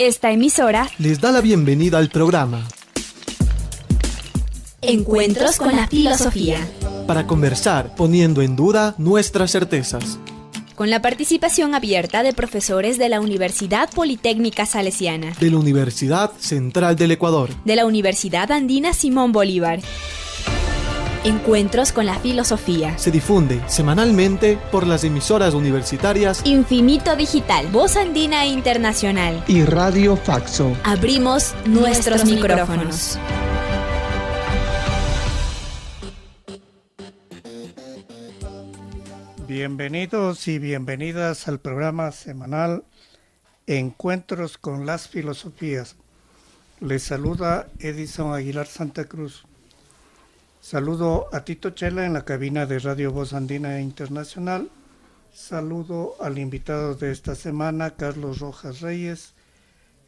Esta emisora les da la bienvenida al programa Encuentros con la Filosofía, para conversar poniendo en duda nuestras certezas, con la participación abierta de profesores de la Universidad Politécnica Salesiana, de la Universidad Central del Ecuador, de la Universidad Andina Simón Bolívar. Encuentros con la Filosofía se difunde semanalmente por las emisoras universitarias Infinito Digital, Voz Andina Internacional y Radio Faxo. Abrimos nuestros micrófonos. Bienvenidos y bienvenidas al programa semanal Encuentros con las Filosofías. Les saluda Edison Aguilar Santa Cruz. Saludo a Tito Chela en la cabina de Radio Voz Andina Internacional. Saludo al invitado de esta semana, Carlos Rojas Reyes,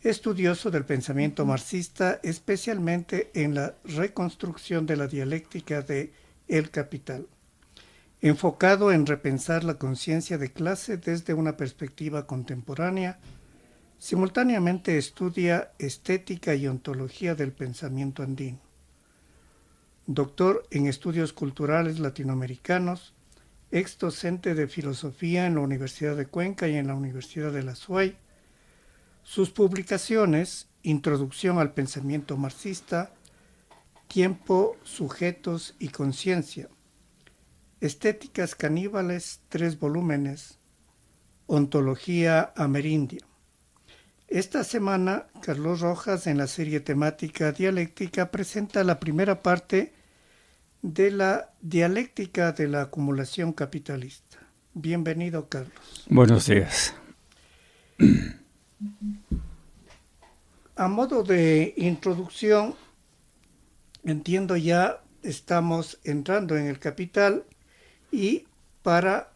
estudioso del pensamiento marxista, especialmente en la reconstrucción de la dialéctica de El Capital, enfocado en repensar la conciencia de clase desde una perspectiva contemporánea. Simultáneamente estudia estética y ontología del pensamiento andino. Doctor en Estudios Culturales Latinoamericanos, ex docente de Filosofía en la Universidad de Cuenca y en la Universidad de la SUAY. Sus publicaciones: Introducción al Pensamiento Marxista, Tiempo, Sujetos y Conciencia, Estéticas Caníbales, 3 volúmenes, Ontología Amerindia. Esta semana, Carlos Rojas, en la serie temática dialéctica, presenta la primera parte de la dialéctica de la acumulación capitalista. Bienvenido, Carlos. Buenos días. A modo de introducción, entiendo ya estamos entrando en el Capital y para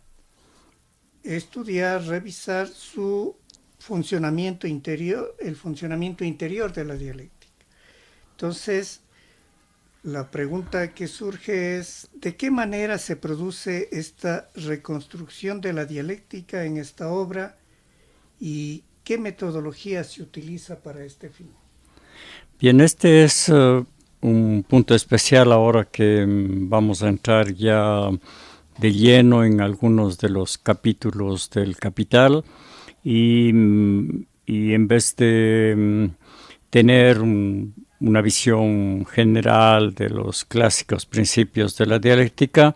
estudiar, revisar su funcionamiento interior, el funcionamiento interior de la dialéctica. Entonces, la pregunta que surge es: ¿de qué manera se produce esta reconstrucción de la dialéctica en esta obra y qué metodología se utiliza para este fin? Bien, este es un punto especial ahora que vamos a entrar ya de lleno en algunos de los capítulos del Capital. Y en vez de tener una visión general de los clásicos principios de la dialéctica,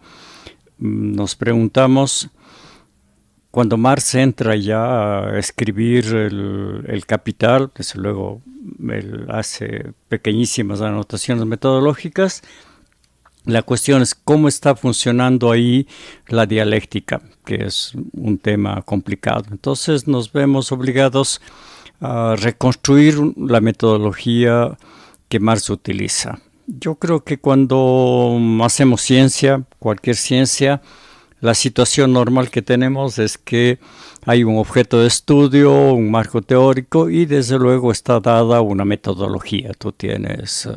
nos preguntamos, cuando Marx entra ya a escribir el Capital, desde luego él hace pequeñísimas anotaciones metodológicas. La cuestión es cómo está funcionando ahí la dialéctica, que es un tema complicado. Entonces nos vemos obligados a reconstruir la metodología que Marx utiliza. Yo creo que cuando hacemos ciencia, cualquier ciencia, la situación normal que tenemos es que hay un objeto de estudio, un marco teórico y desde luego está dada una metodología. Tú tienes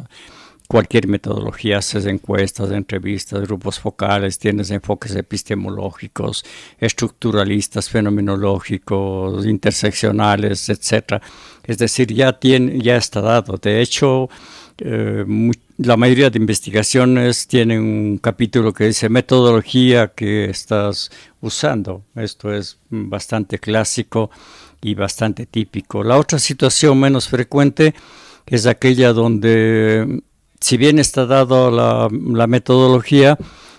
cualquier metodología, haces encuestas, entrevistas, grupos focales, tienes enfoques epistemológicos, estructuralistas, fenomenológicos, interseccionales, etc. Es decir, ya está dado. De hecho, la mayoría de investigaciones tienen un capítulo que dice metodología que estás usando. Esto es bastante clásico y bastante típico. La otra situación menos frecuente es aquella donde, si bien está dado la metodología,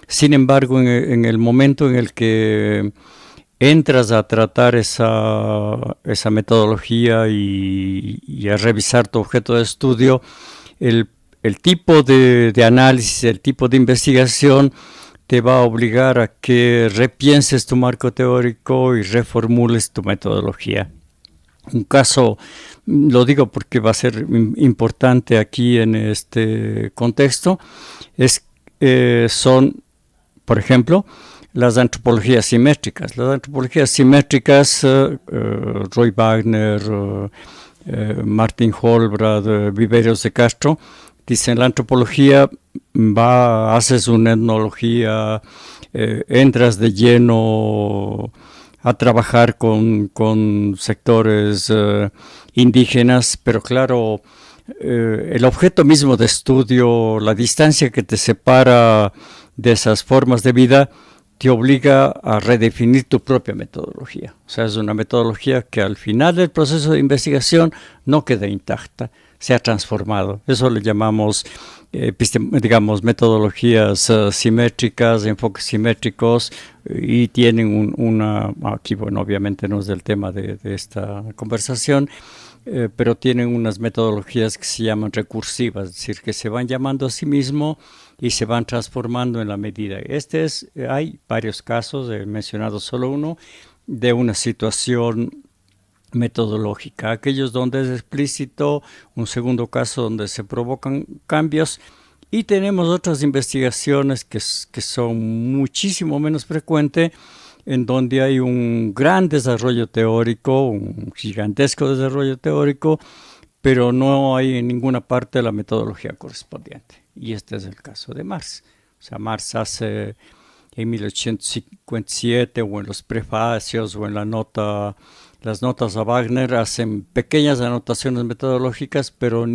sin embargo, en el momento en el que entras a tratar esa metodología y a revisar tu objeto de estudio, el tipo de análisis, el tipo de investigación te va a obligar a que repienses tu marco teórico y reformules tu metodología. Un caso, lo digo porque va a ser importante aquí en este contexto, son, por ejemplo, las antropologías simétricas. Las antropologías simétricas, Roy Wagner, Martin Holbrad, Viveiros de Castro, dicen la antropología haces una etnología, entras de lleno a trabajar con sectores indígenas, pero claro, el objeto mismo de estudio, la distancia que te separa de esas formas de vida, te obliga a redefinir tu propia metodología. O sea, es una metodología que al final del proceso de investigación no queda intacta, se ha transformado. Eso le llamamos, digamos, metodologías simétricas, enfoques simétricos, y tienen aquí, bueno, obviamente no es del tema de esta conversación, pero tienen unas metodologías que se llaman recursivas, es decir, que se van llamando a sí mismo y se van transformando en la medida. Hay varios casos, he mencionado solo uno, de una situación metodológica, aquellos donde es explícito, un segundo caso donde se provocan cambios, y tenemos otras investigaciones que son muchísimo menos frecuentes, en donde hay un gran desarrollo teórico, un gigantesco desarrollo teórico, pero no hay en ninguna parte la metodología correspondiente. Y este es el caso de Marx. O sea, Marx hace en 1857, o en los prefacios, o en las notas a Wagner, hacen pequeñas anotaciones metodológicas, pero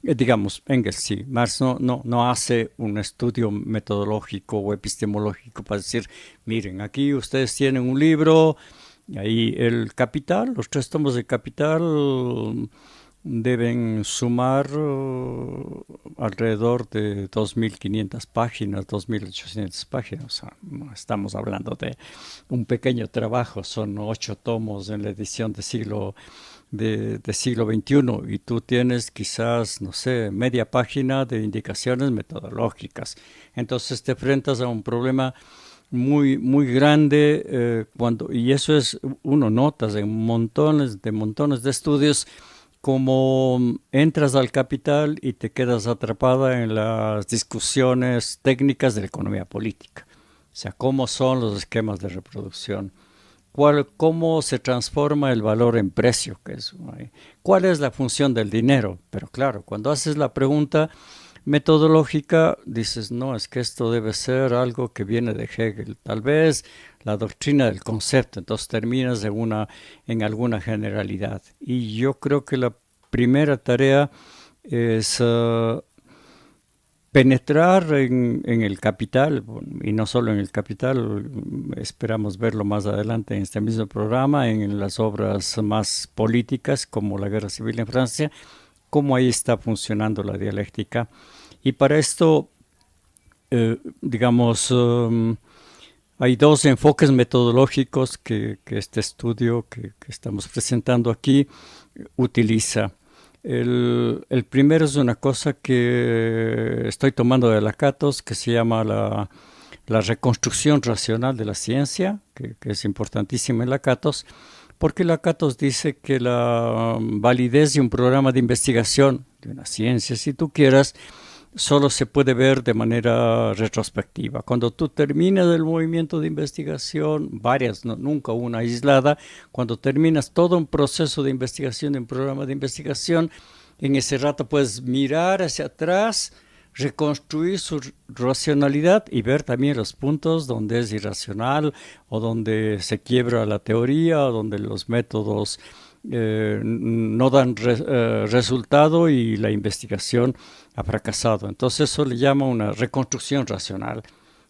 digamos, Engels sí, Marx no hace un estudio metodológico o epistemológico para decir, miren, aquí ustedes tienen un libro, y ahí el Capital, los 3 tomos de Capital deben sumar alrededor de 2.500 páginas, 2.800 páginas. O sea, no estamos hablando de un pequeño trabajo, son 8 tomos en la edición de siglo XXI, y tú tienes quizás, no sé, media página de indicaciones metodológicas. Entonces te enfrentas a un problema muy, muy grande, y eso es, uno notas en montones de estudios, como entras al Capital y te quedas atrapada en las discusiones técnicas de la economía política. O sea, cómo son los esquemas de reproducción, cómo se transforma el valor en precio, cuál es la función del dinero. Pero claro, cuando haces la pregunta metodológica, dices, no, es que esto debe ser algo que viene de Hegel, tal vez la doctrina del concepto, entonces terminas en alguna generalidad. Y yo creo que la primera tarea es penetrar en el Capital, y no solo en el Capital, esperamos verlo más adelante en este mismo programa, en las obras más políticas como la Guerra Civil en Francia, cómo ahí está funcionando la dialéctica. Y para esto, digamos, hay 2 enfoques metodológicos que este estudio que estamos presentando aquí utiliza. El primero es una cosa que estoy tomando de Lakatos, que se llama la reconstrucción racional de la ciencia, que es importantísima en Lakatos, porque Lakatos dice que la validez de un programa de investigación, de una ciencia si tú quieras, solo se puede ver de manera retrospectiva. Cuando tú terminas el movimiento de investigación, varias, nunca una aislada, cuando terminas todo un proceso de investigación, de un programa de investigación, en ese rato puedes mirar hacia atrás, reconstruir su racionalidad y ver también los puntos donde es irracional, o donde se quiebra la teoría, o donde los métodos no dan resultado y la investigación ha fracasado. Entonces eso le llama una reconstrucción racional.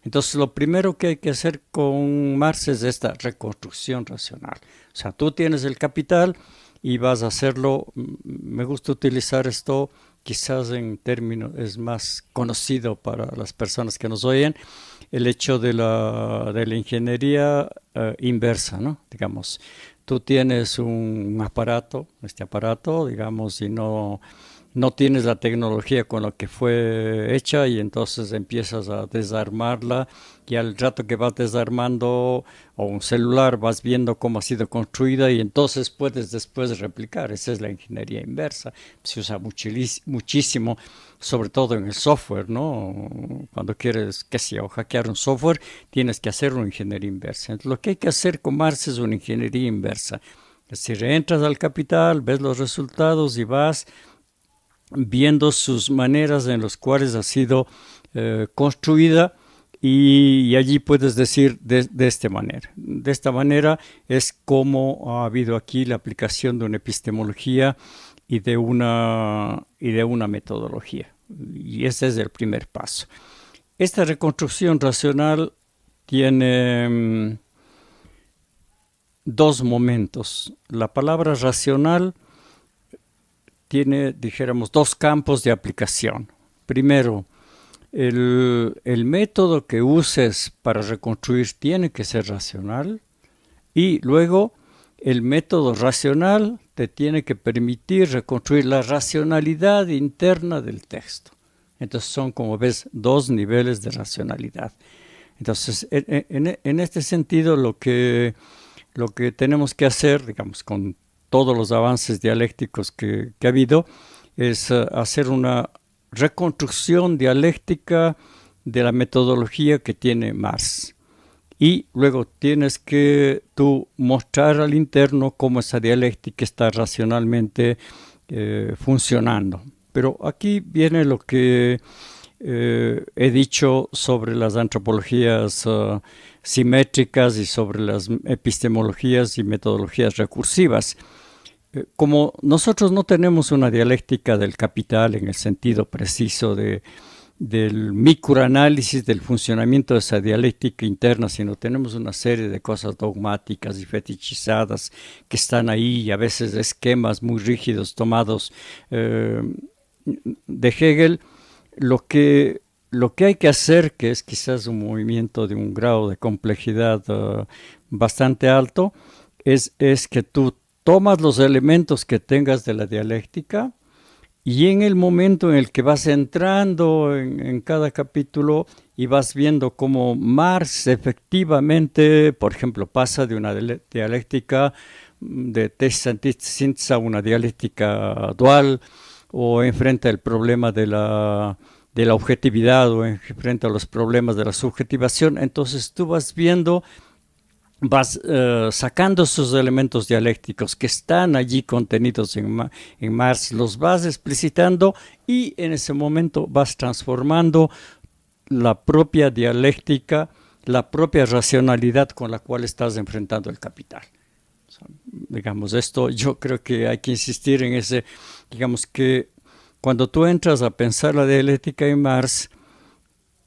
Entonces lo primero que hay que hacer con Marx es esta reconstrucción racional. O sea, tú tienes el Capital y vas a hacerlo, me gusta utilizar esto, quizás en términos es más conocido para las personas que nos oyen, el hecho de la ingeniería inversa, ¿no? Digamos, tú tienes un aparato, digamos, y no tienes la tecnología con la que fue hecha, y entonces empiezas a desarmarla, y al rato que vas desarmando, o un celular, vas viendo cómo ha sido construida, y entonces puedes después replicar. Esa es la ingeniería inversa. Se usa muchísimo, sobre todo en el software, ¿no? Cuando quieres, hackear un software, tienes que hacer una ingeniería inversa. Entonces, lo que hay que hacer con Marx es una ingeniería inversa. Es decir, entras al Capital, ves los resultados y vas viendo sus maneras en las cuales ha sido construida, y allí puedes decir de esta manera. De esta manera es como ha habido aquí la aplicación de una epistemología y de una metodología. Y ese es el primer paso. Esta reconstrucción racional tiene dos momentos. La palabra racional tiene, dijéramos, dos campos de aplicación. Primero, el método que uses para reconstruir tiene que ser racional, y luego el método racional te tiene que permitir reconstruir la racionalidad interna del texto. Entonces son, como ves, dos niveles de racionalidad. Entonces, en este sentido, lo que tenemos que hacer, digamos, con todos los avances dialécticos que ha habido, es hacer una reconstrucción dialéctica de la metodología que tiene Marx. Y luego tienes que tú mostrar al interno cómo esa dialéctica está racionalmente funcionando. Pero aquí viene lo que he dicho sobre las antropologías simétricas y sobre las epistemologías y metodologías recursivas. Como nosotros no tenemos una dialéctica del capital en el sentido preciso del microanálisis del funcionamiento de esa dialéctica interna, sino tenemos una serie de cosas dogmáticas y fetichizadas que están ahí, y a veces esquemas muy rígidos tomados de Hegel. Lo que hay que hacer, que es quizás un movimiento de un grado de complejidad bastante alto, es que tú tomas los elementos que tengas de la dialéctica, y en el momento en el que vas entrando en cada capítulo y vas viendo cómo Marx efectivamente, por ejemplo, pasa de una dialéctica de tesis antítesis a una dialéctica dual, o enfrenta el problema de la objetividad, o enfrenta los problemas de la subjetivación, entonces tú vas viendo, vas sacando esos elementos dialécticos que están allí contenidos en Marx, los vas explicitando, y en ese momento vas transformando la propia dialéctica, la propia racionalidad con la cual estás enfrentando el capital. O sea, digamos, esto yo creo que hay que insistir en ese, digamos que cuando tú entras a pensar la dialéctica en Marx,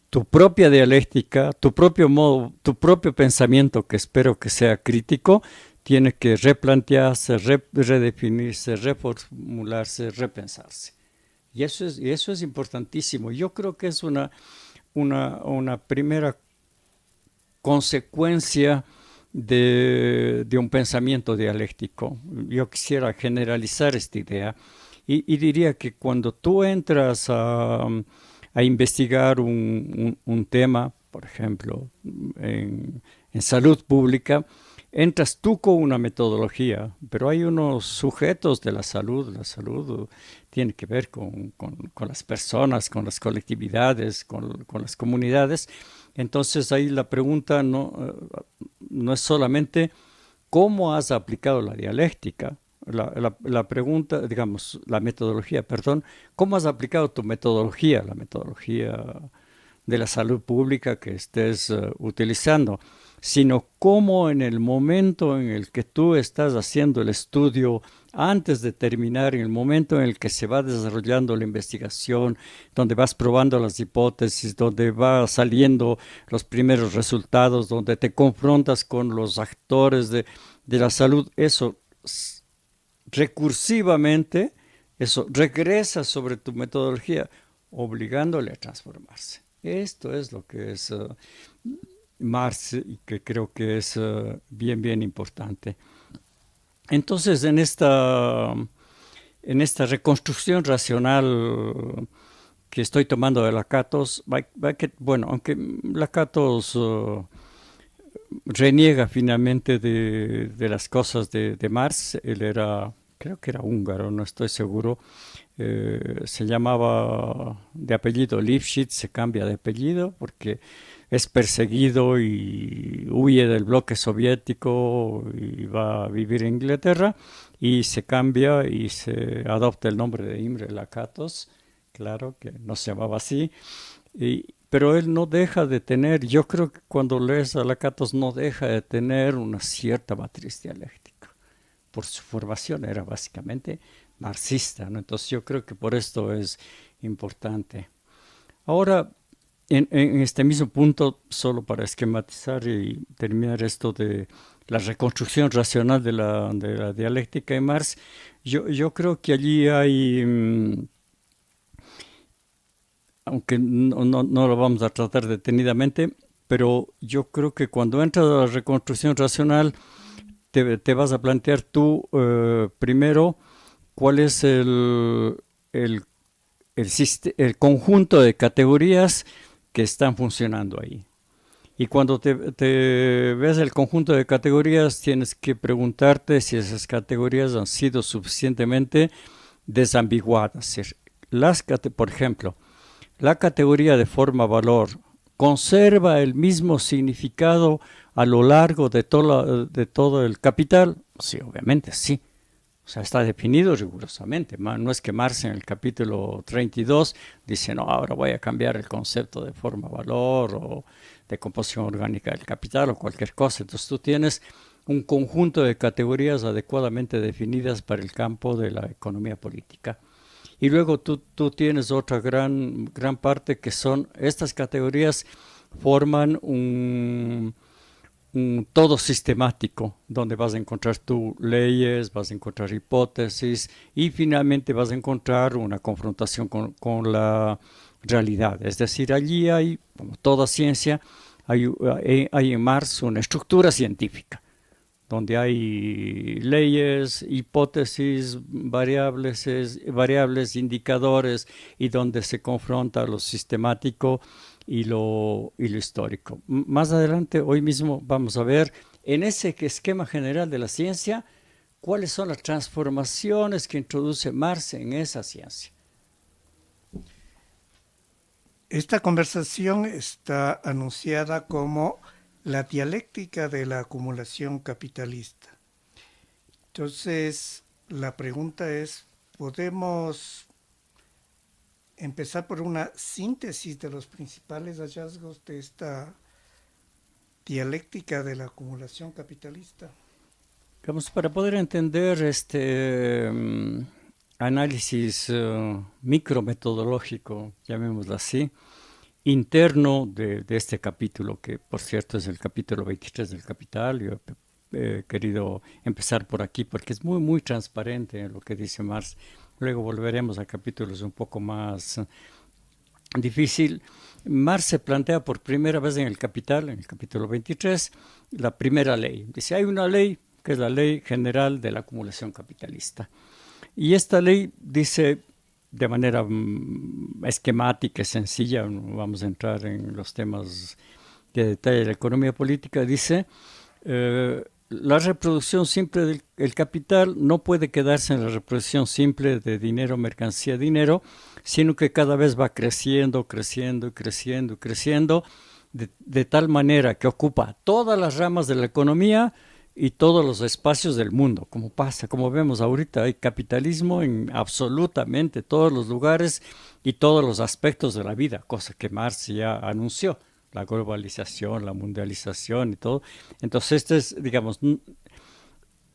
tu propia dialéctica, tu propio modo, tu propio pensamiento, que espero que sea crítico, tiene que replantearse, redefinirse, reformularse, repensarse. Y eso es importantísimo. Yo creo que es una primera consecuencia de un pensamiento dialéctico. Yo quisiera generalizar esta idea y diría que cuando tú entras a investigar un tema, por ejemplo, en salud pública, entras tú con una metodología, pero hay unos sujetos de la salud. La salud tiene que ver con las personas, con las colectividades, con las comunidades. Entonces ahí la pregunta no es solamente cómo has aplicado la dialéctica, la pregunta, digamos, la metodología, perdón, cómo has aplicado tu metodología, la metodología de la salud pública que estés utilizando, sino cómo en el momento en el que tú estás haciendo el estudio, antes de terminar, en el momento en el que se va desarrollando la investigación, donde vas probando las hipótesis, donde va saliendo los primeros resultados, donde te confrontas con los actores de la salud, eso recursivamente, eso regresa sobre tu metodología, obligándole a transformarse. Esto es lo que es Marx, y que creo que es bien importante. Entonces, en esta reconstrucción racional que estoy tomando de Lakatos, bueno, aunque Lakatos reniega finalmente de las cosas de Marx, él creo que era húngaro, no estoy seguro, se llamaba de apellido Lifshitz, se cambia de apellido porque es perseguido y huye del bloque soviético y va a vivir en Inglaterra, y se cambia y se adopta el nombre de Imre Lakatos, claro que no se llamaba así, pero él no deja de tener, yo creo que cuando lees a Lakatos no deja de tener una cierta matriz dialéctica. Por su formación era básicamente marxista, ¿no? Entonces yo creo que por esto es importante. Ahora, en este mismo punto, solo para esquematizar y terminar esto de la reconstrucción racional de la dialéctica de Marx, yo creo que allí hay, aunque no lo vamos a tratar detenidamente, pero yo creo que cuando entras a la reconstrucción racional, te vas a plantear tú primero cuál es el conjunto de categorías que están funcionando ahí. Y cuando te ves el conjunto de categorías, tienes que preguntarte si esas categorías han sido suficientemente desambiguadas. Es decir, por ejemplo, la categoría de forma-valor conserva el mismo significado a lo largo de todo el capital. Sí, obviamente, sí. O sea, está definido rigurosamente. No es que Marx en el capítulo 32 dice, no, ahora voy a cambiar el concepto de forma-valor o de composición orgánica del capital o cualquier cosa. Entonces tú tienes un conjunto de categorías adecuadamente definidas para el campo de la economía política. Y luego tú tienes otra gran parte que son, estas categorías forman un todo sistemático, donde vas a encontrar tú leyes, vas a encontrar hipótesis y finalmente vas a encontrar una confrontación con la realidad. Es decir, allí hay, como toda ciencia, hay en Marx una estructura científica, donde hay leyes, hipótesis, variables, indicadores, y donde se confronta lo sistemático y lo histórico. Más adelante, hoy mismo, vamos a ver en ese esquema general de la ciencia, cuáles son las transformaciones que introduce Marx en esa ciencia. Esta conversación está anunciada como la dialéctica de la acumulación capitalista. Entonces, la pregunta es, ¿podemos empezar por una síntesis de los principales hallazgos de esta dialéctica de la acumulación capitalista? Digamos, para poder entender este análisis micrometodológico, llamémoslo así, interno de este capítulo, que por cierto es el capítulo 23 del Capital. Yo he querido empezar por aquí porque es muy, muy transparente en lo que dice Marx. Luego volveremos a capítulos un poco más difícil. Marx se plantea por primera vez en el Capital, en el capítulo 23, la primera ley. Dice, hay una ley que es la Ley General de la Acumulación Capitalista. Y esta ley dice de manera esquemática y sencilla, no vamos a entrar en los temas de detalle de la economía política, dice, la reproducción simple del capital no puede quedarse en la reproducción simple de dinero, mercancía, dinero, sino que cada vez va creciendo, de tal manera que ocupa todas las ramas de la economía y todos los espacios del mundo, como vemos ahorita, hay capitalismo en absolutamente todos los lugares y todos los aspectos de la vida, cosa que Marx ya anunció, la globalización, la mundialización y todo. Entonces, digamos,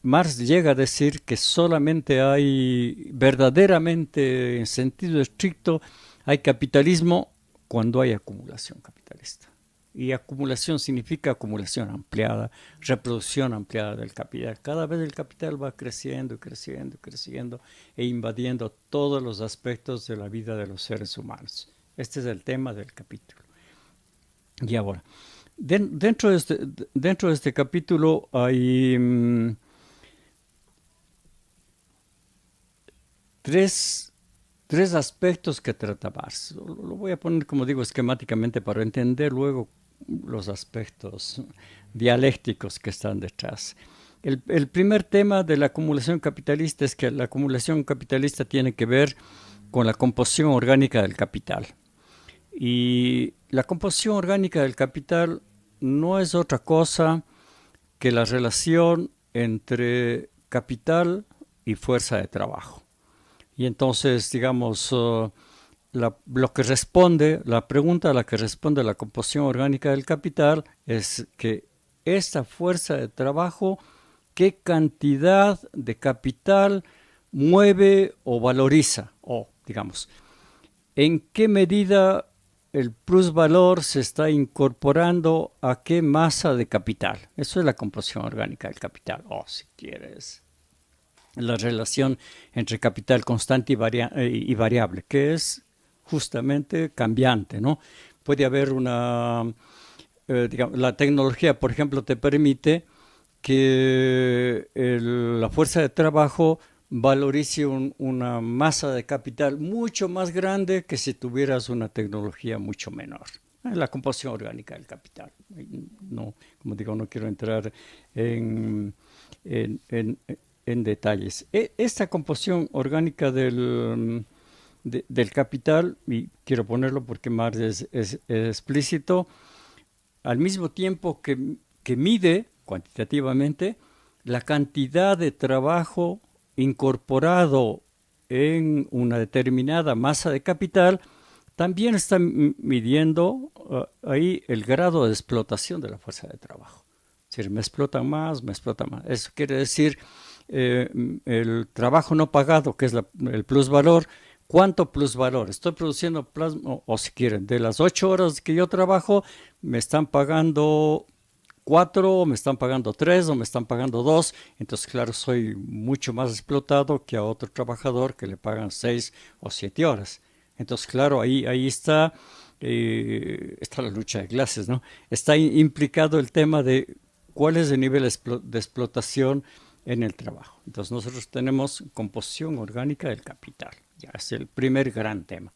Marx llega a decir que solamente hay, verdaderamente, en sentido estricto, hay capitalismo cuando hay acumulación capitalista. Y acumulación significa acumulación ampliada, reproducción ampliada del capital. Cada vez el capital va creciendo e invadiendo todos los aspectos de la vida de los seres humanos. Este es el tema del capítulo. Y ahora, dentro de este capítulo hay tres aspectos que trata Marx. Lo voy a poner, como digo, esquemáticamente para entender luego los aspectos dialécticos que están detrás. El primer tema de la acumulación capitalista es que la acumulación capitalista tiene que ver con la composición orgánica del capital. Y la composición orgánica del capital no es otra cosa que la relación entre capital y fuerza de trabajo. Y entonces, digamos, lo que responde, la pregunta a la que responde la composición orgánica del capital es que esta fuerza de trabajo, ¿qué cantidad de capital mueve o valoriza? O, digamos, ¿en qué medida el plusvalor se está incorporando a qué masa de capital? Eso es la composición orgánica del capital. O, si quieres, la relación entre capital constante y variable, que es justamente cambiante, ¿no? Puede haber digamos, la tecnología, por ejemplo, te permite que la fuerza de trabajo valorice una masa de capital mucho más grande que si tuvieras una tecnología mucho menor. La composición orgánica del capital. No, como digo, no quiero entrar en detalles. Esta composición orgánica del capital, y quiero ponerlo porque más es explícito, al mismo tiempo que mide cuantitativamente la cantidad de trabajo incorporado en una determinada masa de capital, también está midiendo ahí el grado de explotación de la fuerza de trabajo. Es decir, me explotan más, me explotan más. Eso quiere decir el trabajo no pagado, que es el plusvalor. ¿Cuánto plusvalor? Estoy produciendo plasma, o si quieren, de las 8 horas que yo trabajo, me están pagando 4, o me están pagando 3, o me están pagando 2. Entonces, claro, soy mucho más explotado que a otro trabajador que le pagan 6 o 7 horas. Entonces, claro, ahí está la lucha de clases, ¿no? Está implicado el tema de cuál es el nivel de explotación en el trabajo. Entonces, nosotros tenemos composición orgánica del capital. Ya es el primer gran tema.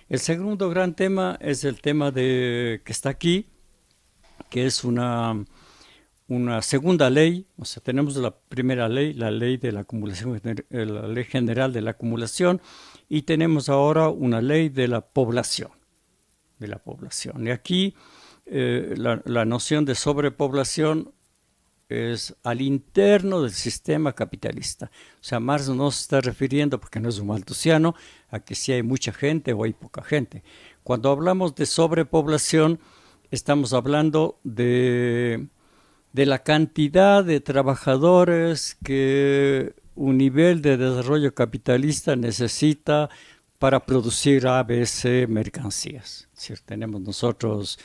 El segundo gran tema es el tema que está aquí, que es una segunda ley. O sea, tenemos la primera ley, la ley de la acumulación, la ley general de la acumulación, y tenemos ahora una ley de la población. Y aquí la noción de sobrepoblación es al interno del sistema capitalista. O sea, Marx no se está refiriendo, porque no es un malthusiano, a que si hay mucha gente o hay poca gente. Cuando hablamos de sobrepoblación, estamos hablando de la cantidad de trabajadores que un nivel de desarrollo capitalista necesita para producir A, B, C mercancías. Es decir, tenemos nosotros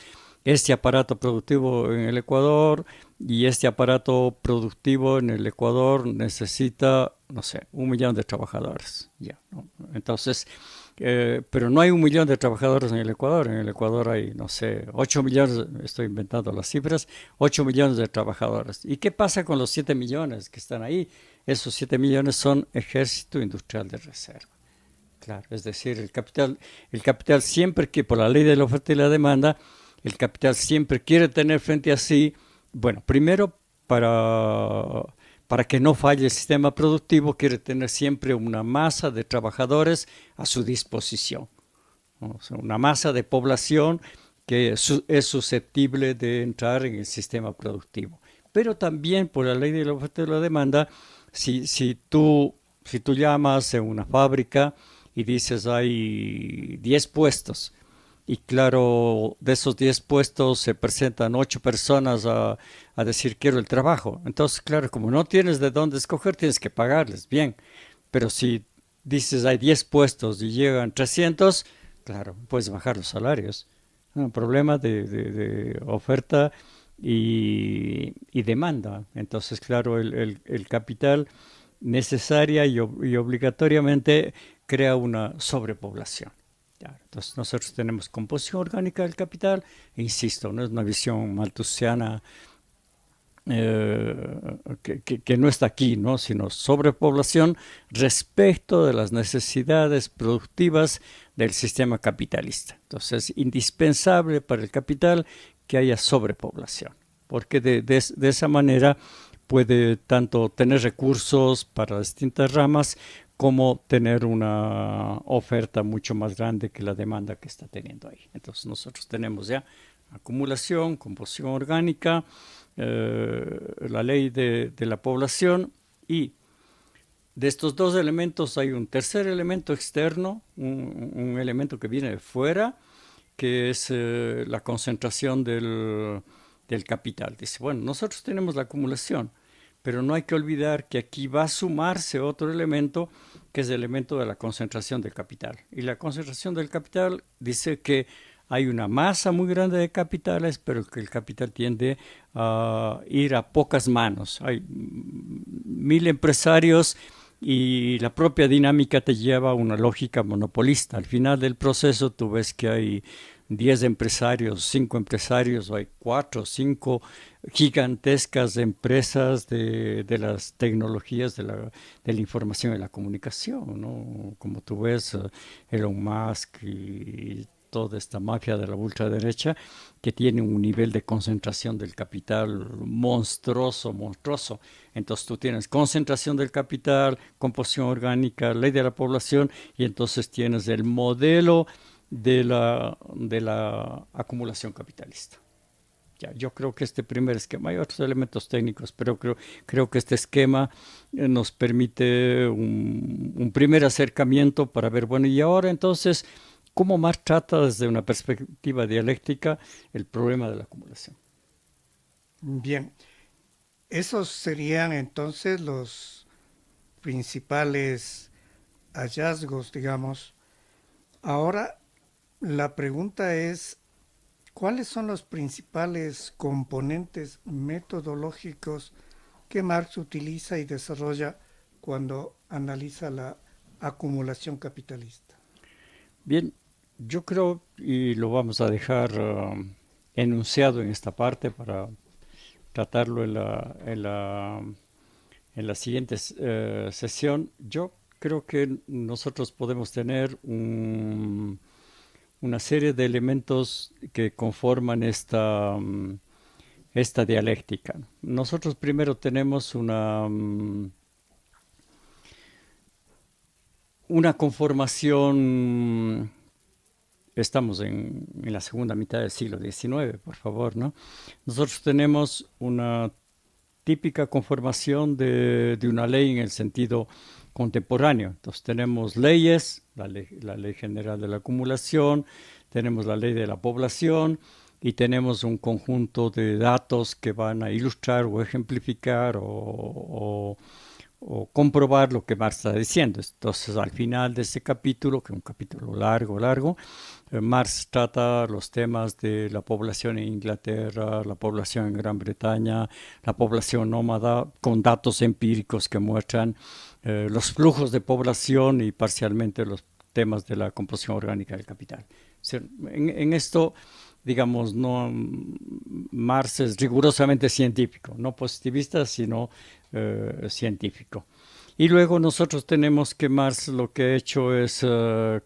este aparato productivo en el Ecuador, y este aparato productivo en el Ecuador necesita, no sé, 1 millón de trabajadores. Ya, ¿no? Entonces, pero no hay 1 millón de trabajadores en el Ecuador. En el Ecuador hay, no sé, 8 millones, estoy inventando las cifras, 8 millones de trabajadores. ¿Y qué pasa con los 7 millones que están ahí? Esos 7 millones son ejército industrial de reserva. Claro, es decir, el capital siempre, que por la ley de la oferta y la demanda, el capital siempre quiere tener frente a sí, bueno, primero para que no falle el sistema productivo, quiere tener siempre una masa de trabajadores a su disposición, ¿no? O sea, una masa de población que es susceptible de entrar en el sistema productivo. Pero también por la ley de la oferta y la demanda, si tú llamas en una fábrica y dices hay 10 puestos, y claro, de esos 10 puestos se presentan 8 personas a decir quiero el trabajo. Entonces, claro, como no tienes de dónde escoger, tienes que pagarles, bien. Pero si dices hay 10 puestos y llegan 300, claro, puedes bajar los salarios. Un problema de oferta y demanda. Entonces, claro, el capital necesaria y obligatoriamente crea una sobrepoblación. Entonces nosotros tenemos composición orgánica del capital, e insisto, no es una visión malthusiana que no está aquí, ¿no? Sino sobrepoblación respecto de las necesidades productivas del sistema capitalista. Entonces es indispensable para el capital que haya sobrepoblación, porque de esa manera puede tanto tener recursos para distintas ramas, como tener una oferta mucho más grande que la demanda que está teniendo ahí. Entonces nosotros tenemos ya acumulación, composición orgánica, la ley de la población, y De estos dos elementos hay un tercer elemento externo, un elemento que viene de fuera, que es la concentración del capital. Dice, bueno, nosotros tenemos la acumulación, pero no hay que olvidar que aquí va a sumarse otro elemento, que es el elemento de la concentración del capital. Y la concentración del capital dice que hay una masa muy grande de capitales, pero que el capital tiende a ir a pocas manos. Hay 1000 empresarios y la propia dinámica te lleva a una lógica monopolista. Al final del proceso tú ves que hay 10 empresarios, 5 empresarios, o hay 4 o 5 gigantescas empresas de las tecnologías de la información y la comunicación, ¿no? Como tú ves, Elon Musk y toda esta mafia de la ultraderecha que tiene un nivel de concentración del capital monstruoso. Entonces tú tienes concentración del capital, composición orgánica, ley de la población, y entonces tienes el modelo de la acumulación capitalista. Ya, yo creo que este primer esquema, hay otros elementos técnicos, pero creo que este esquema nos permite un primer acercamiento para ver, bueno, y ahora entonces, ¿cómo Marx trata desde una perspectiva dialéctica el problema de la acumulación? Bien, esos serían entonces los principales hallazgos, digamos. Ahora, la pregunta es, ¿cuáles son los principales componentes metodológicos que Marx utiliza y desarrolla cuando analiza la acumulación capitalista? Bien, yo creo, y lo vamos a dejar enunciado en esta parte para tratarlo en la siguiente sesión, yo creo que nosotros podemos tener una serie de elementos que conforman esta dialéctica. Nosotros primero tenemos una conformación, estamos en la segunda mitad del siglo XIX, por favor, ¿no? Nosotros tenemos una típica conformación de una ley en el sentido contemporáneo. Entonces tenemos leyes, la ley general de la acumulación, tenemos la ley de la población y tenemos un conjunto de datos que van a ilustrar o ejemplificar o comprobar lo que Marx está diciendo. Entonces, al final de este capítulo, que es un capítulo largo, Marx trata los temas de la población en Inglaterra, la población en Gran Bretaña, la población nómada, con datos empíricos que muestran los flujos de población y parcialmente los temas de la composición orgánica del capital. O sea, en esto, digamos, no, Marx es rigurosamente científico, no positivista, sino científico. Y luego nosotros tenemos que Marx lo que ha hecho es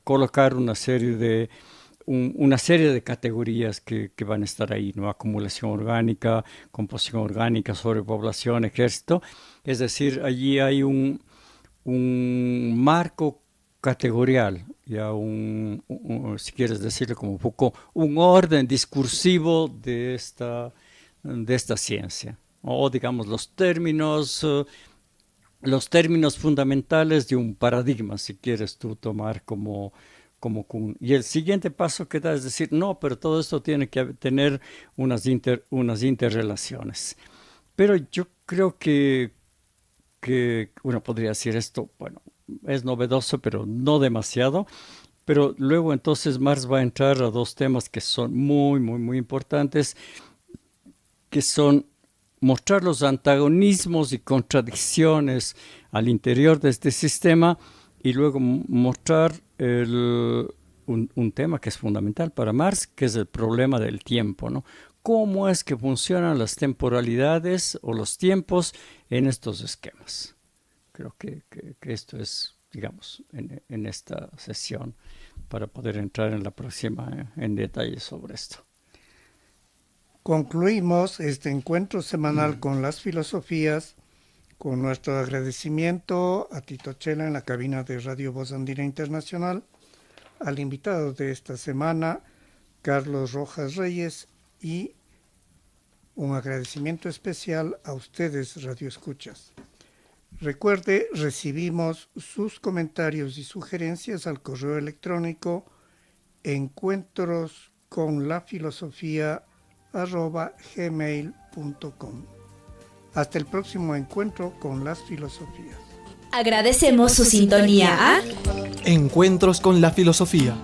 colocar una serie de categorías que van a estar ahí, ¿no? Acumulación orgánica, composición orgánica, sobrepoblación, ejército. Es decir, allí hay un marco categorial, ya si quieres decirlo como Foucault, un orden discursivo de esta ciencia, o digamos los términos fundamentales de un paradigma, si quieres tú tomar como Kuhn. Y el siguiente paso que da es decir, no, pero todo esto tiene que tener unas interrelaciones. Pero yo creo que uno podría decir esto, bueno, es novedoso, pero no demasiado. Pero luego entonces Marx va a entrar a dos temas que son muy, muy, muy importantes, que son mostrar los antagonismos y contradicciones al interior de este sistema y luego mostrar un tema que es fundamental para Marx, que es el problema del tiempo, ¿no? ¿Cómo es que funcionan las temporalidades o los tiempos en estos esquemas? Creo que esto es, digamos, en esta sesión para poder entrar en la próxima en detalle sobre esto. Concluimos este encuentro semanal con las filosofías con nuestro agradecimiento a Tito Chela en la cabina de Radio Voz Andina Internacional, al invitado de esta semana, Carlos Rojas Reyes, y un agradecimiento especial a ustedes, radioescuchas. Recuerde, recibimos sus comentarios y sugerencias al correo electrónico encuentrosconlafilosofía@gmail.com. Hasta el próximo encuentro con las filosofías. Agradecemos su sintonía a Encuentros con la filosofía.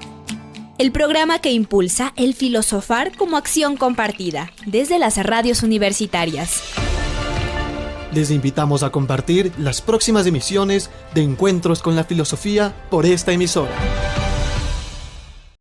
el programa que impulsa el filosofar como acción compartida desde las radios universitarias. Les invitamos a compartir las próximas emisiones de Encuentros con la filosofía por esta emisora.